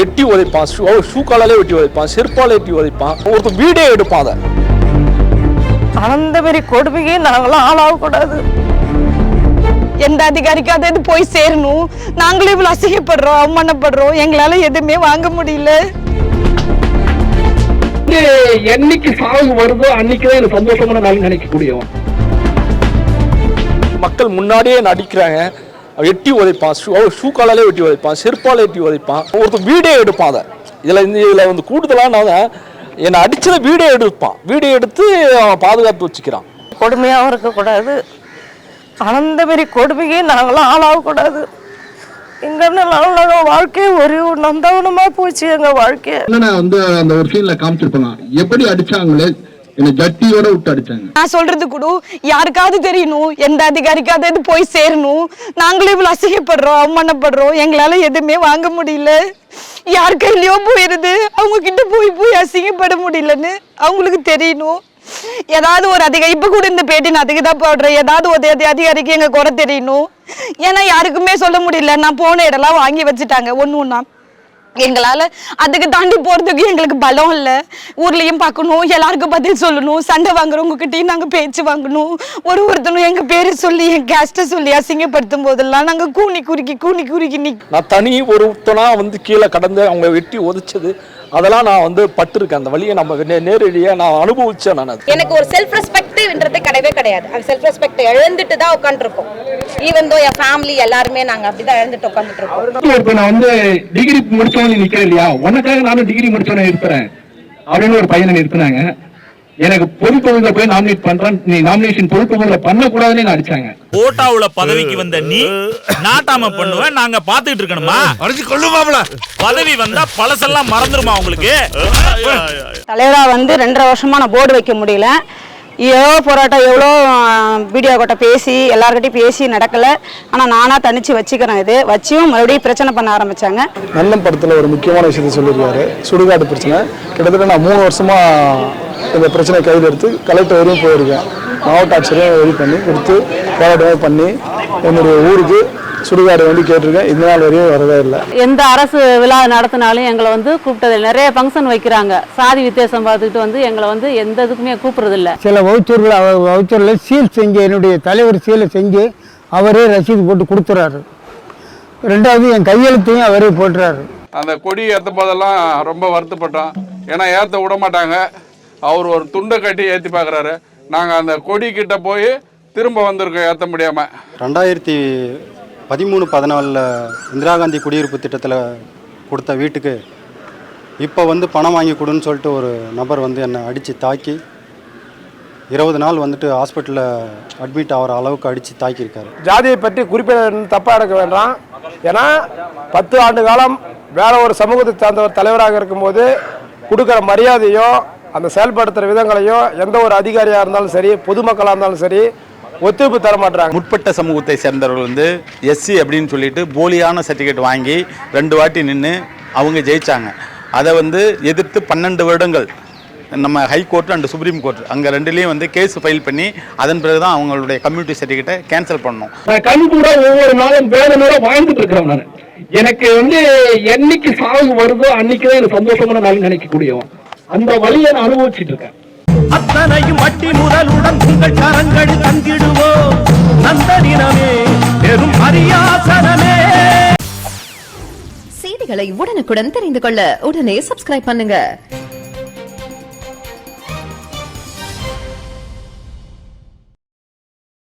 எட்டி உதைப்பான், ஷூ காலாலே வெட்டி உதைப்பான், செருப்பால் எட்டி உதைப்பான், ஒருத்தர் வீடே எடுப்பான். அதை அந்த மாதிரி கொடுமையே நாங்களாம் ஆளாகக்கூடாது. எந்த அதிகாரிக்காவது இது போய் சேரணும். நாங்களும் இவ்வளவு அசிங்கப்படுறோம், அவமானப்படுறோம், எங்களால எதுவுமே வாங்க முடியல. என்னைக்கு சாவு வருதோ அன்னைக்குதான் எனக்கு சந்தோஷமான நாள் நினைக்கக்கூடிய மக்கள் முன்னாடியே நடிக்கிறாங்க. எட்டி உதைப்பான், ஷூ காலாலே வெட்டி உதைப்பான், செருப்பால் எட்டி உதைப்பான், ஒருத்தர் வீடே எடுப்பான். அதை இதுல வந்து கூடுதலான என்னை அடிச்சத வீடியோ எடுப்பான், வீடியோ எடுத்து பாதுகாத்து வச்சுக்கிறான். கொடுமையாகவும் இருக்கக்கூடாது. அந்த மாதிரி கொடுமையே நாங்களாம் ஆளாகக்கூடாது. எங்க வாழ்க்கை ஒரு நந்தவனமா போச்சு. எங்க வாழ்க்கை வந்து அந்த ஒரு சீன்ல காமிச்சிருப்பாங்க, எப்படி அடிச்சாங்களே ஜட்டியோட விட்டு அடிச்சாங்க. நான் சொல்றது கூட யாருக்காவது தெரியணும், எந்த அதிகாரிக்காவது இது போய் சேரணும். நாங்களும் இவ்வளவு அசிங்கப்படுறோம், அவமானப்படுறோம், எங்களால எதுவுமே வாங்க முடியல. யார் கையிலயோ போயிருது, அவங்க கிட்ட போய் அசிங்கப்பட முடியலன்னு அவங்களுக்கு தெரியணும். ஏதாவது ஒரு அதிகாரி, இப்ப கூட இந்த பேட்டி நான் அதுக்கு தான் போடுறேன், ஏதாவது ஒரு அதிகாரிக்கு எங்க குறை தெரியணும். ஏன்னா யாருக்குமே சொல்ல முடியல. நான் போன இடம்லாம் வாங்கி வச்சுட்டாங்க ஒண்ணு. எங்களால அதுக்கு தாண்டி போறதுக்கு எங்களுக்கு பலம் இல்லை. ஊர்லயும் பார்க்கணும், எல்லாருக்கும் பதில் சொல்லணும், சண்டை வாங்குறவங்க கிட்டையும் நாங்க பேச்சு வாங்கணும். ஒருத்தனும் எங்க பேரை சொல்லி என் கேஸ்ட சொல்லி அசிங்கப்படுத்தும் போதெல்லாம் நாங்க கூனி குறுக்கி நான் தனி ஒருத்தனா வந்து கீழே கடந்து அவங்க வெட்டி உதைச்சது அதெல்லாம் நான் வந்து பட்டிருக்கேன். அந்த வழியை நம்ம நேரடியா நான் அனுபவிச்சேன். நான் எனக்கு ஒரு செல்ஃப் ரெஸ்பெக்ட்ன்றது கிடையாது. அது செல்ஃப் ரெஸ்பெக்ட் இழந்துட்டு தான் உட்காந்துருக்கோம். ஈவன் தோ என் ஃபேமிலி எல்லாருமே நாங்க அப்படிதான் இழந்துட்டு உட்காந்துட்டு இருக்கோம். நான் வந்து டிகிரி முடிச்சவனு நிக்கிறேன் இல்லையா, உனக்காக நானும் டிகிரி முடிச்சவனே இருப்பேன் அப்படின்னு ஒரு பையனை நிறுத்தினாங்க. எனக்கு பொறுப்புகளை போய் நாமினேட் பண்றான், நீ நாமினேஷன் பொறுப்புகளை பண்ணக்கூடாதுன்னு நான் அடிச்சாங்க. கோட்டாவுல பதவிக்கு வந்த நீ நாட்டாம பண்ணுவேன், நாங்க பாத்துட்டு இருக்கணுமா? அடிச்சு கொள்ளுமாப்ல. பதவி வந்தா பழசெல்லாம் மறந்துருமா உங்களுக்கு? தலைவரா வந்து 2.5 வருஷமா நான் போர்டு வைக்க முடியல. எவ்வளோ போராட்டம், எவ்வளோ வீடியோ கிட்ட பேசி எல்லார்கிட்டையும் பேசி நடக்கல. ஆனால் நானாக தனிச்சு வச்சுக்கிறேன். இது வச்சியும் மறுபடியும் பிரச்சனை பண்ண ஆரம்பிச்சாங்க. நல்லம் படத்தில் ஒரு முக்கியமான விஷயத்தை சொல்லியிருக்காரு, சுடுகாடு பிரச்சனை. கிட்டத்தட்ட நான் 3 வருஷமா இந்த பிரச்சனை கையில் எடுத்து கலெக்டர் வரையும் போயிருக்கேன். மாவட்ட ஆட்சியரையும் ரெடி பண்ணி கொடுத்து போராட்டமே பண்ணி என்னுடைய ஊருக்கு சுடுகாடு வந்து கேட்டிருக்கேன். இந்த நாள் வரையும் வரவே இல்லை. எந்த அரசு விழா நடத்தினாலும் எங்களை வந்து கூப்பிட்டது, நிறைய ஃபங்க்ஷன் வைக்கிறாங்க. சாதி வித்தியாசம் பார்த்துக்கிட்டு வந்து எங்களை வந்து எந்த இதுக்குமே கூப்பிட்றதில்ல. சில வவுச்சரில் சீல் செஞ்சு, என்னுடைய தலைவர் சீலை செஞ்சு அவரே ரசீது போட்டு கொடுத்துறாரு. 2வது என் கையெழுத்தையும் அவரே போட்டுறாரு. அந்த கொடி ஏற்ற போதெல்லாம் ரொம்ப வருத்தப்பட்டோம். ஏன்னா ஏற்ற விட மாட்டாங்க. அவர் ஒரு துண்டை கட்டி ஏற்றி பார்க்குறாரு. நாங்கள் அந்த கொடி கிட்ட போய் திரும்ப வந்திருக்கோம் ஏற்ற முடியாமல். 2013-14 இந்திரா காந்தி குடியிருப்பு திட்டத்தில் கொடுத்த வீட்டுக்கு இப்போ வந்து பணம் வாங்கி கொடுன்னு சொல்லிட்டு ஒரு நபர் வந்து என்னை அடித்து தாக்கி 20 நாள் வந்துட்டு ஹாஸ்பிட்டலில் அட்மிட் ஆகிற அளவுக்கு அடித்து தாக்கியிருக்காரு. ஜாதியை பற்றி குறிப்பிட தப்பாக எடுக்க வேண்டாம். ஏன்னா 10 ஆண்டு காலம் வேற ஒரு சமூகத்தை சார்ந்த ஒரு தலைவராக இருக்கும்போது கொடுக்குற மரியாதையோ அந்த செயல்படுத்துகிற விதங்களையும் எந்த ஒரு அதிகாரியாக இருந்தாலும் சரி, பொதுமக்களாக இருந்தாலும் சரி ஒத்துழைப்பு தர மாட்டாங்க. முற்பட்ட சமூகத்தை சேர்ந்தவர்கள் வந்து எஸ்சி அப்படின்னு சொல்லிட்டு போலியான சர்டிஃபிகேட் வாங்கி 2 வாட்டி நின்று அவங்க ஜெயிச்சாங்க. அதை வந்து எதிர்த்து 12 வருடங்கள் நம்ம ஹைகோர்ட் அண்ட் சுப்ரீம் கோர்ட் அங்கே 2லேயும் வந்து கேஸ் ஃபைல் பண்ணி அதன் பிறகு தான் அவங்களுடைய கம்யூனிட்டி சர்டிஃபிகேட்டை கேன்சல் பண்ணணும். கண் கூட ஒவ்வொரு நாளும் வேதனோட வாழ்ந்துட்டு இருக்கிறேன். நான் எனக்கு வந்து என்னைக்கு சாவு வருதோ அன்னைக்குதான் எனக்கு சந்தோஷமான நாள் நினைக்கக்கூடிய அந்த வழியை நான் அனுபவிச்சுட்டு இருக்கேன். அத்தனையும் வட்டி முதலுடன் உங்கள் கரங்கள் தங்கிடுவோம். நந்தனினமே பெரும் அரியாசனமே. செய்திகளை உடனுக்குடன் தெரிந்து கொள்ள உடனே சப்ஸ்கிரைப் பண்ணுங்க.